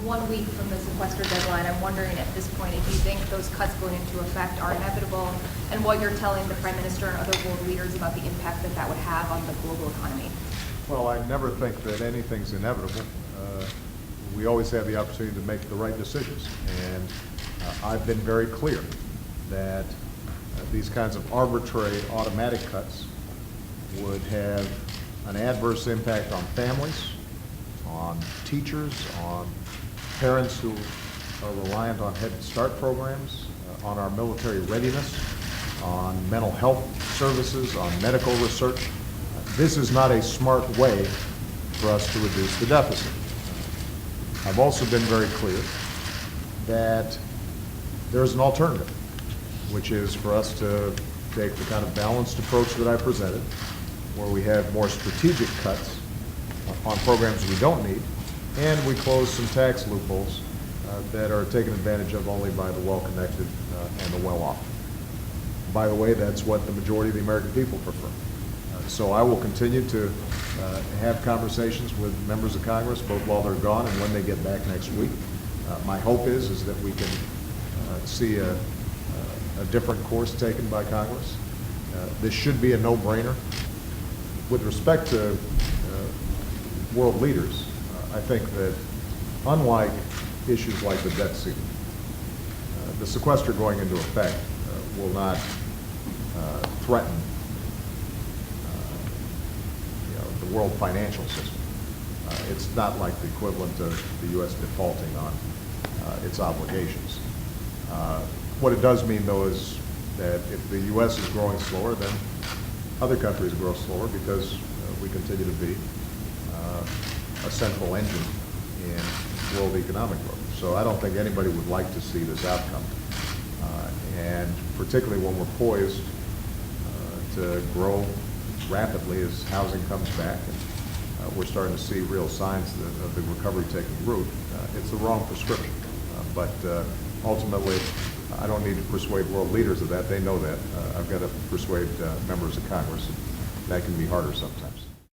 1 week from the sequester deadline, I'm wondering at this point if you think those cuts going into effect are inevitable, and what you're telling the Prime Minister and other world leaders about the impact that that would have on the global economy. Well, I never think that anything's inevitable. We always have the opportunity to make the right decisions, and I've been very clear that these kinds of arbitrary automatic cuts would have an adverse impact on families, on teachers, on parents who are reliant on Head Start programs, on our military readiness, on mental health services, on medical research. This is not a smart way for us to reduce the deficit. I've also been very clear that there's an alternative, which is for us to take the kind of balanced approach that I presented, where we have more strategic cuts on programs we don't need, and we close some tax loopholes that are taken advantage of only by the well-connected and the well-off. By the way, that's what the majority of the American people prefer. So I will continue to have conversations with members of Congress, both while they're gone and when they get back next week. My hope is that we can see a different course taken by Congress. This should be a no-brainer. With respect to world leaders, I think that unlike issues like the debt ceiling, the sequester going into effect will not threaten the world financial system. It's not like the equivalent of the U.S. defaulting on its obligations. What it does mean, though, is that if the U.S. is growing slower, then other countries grow slower because we continue to be a central engine in world economic growth. So I don't think anybody would like to see this outcome. And particularly when we're poised to grow rapidly as housing comes back and we're starting to see real signs of the recovery taking root, it's the wrong prescription. But ultimately, I don't need to persuade world leaders of that. They know that. I've got to persuade members of Congress, and that can be harder sometimes.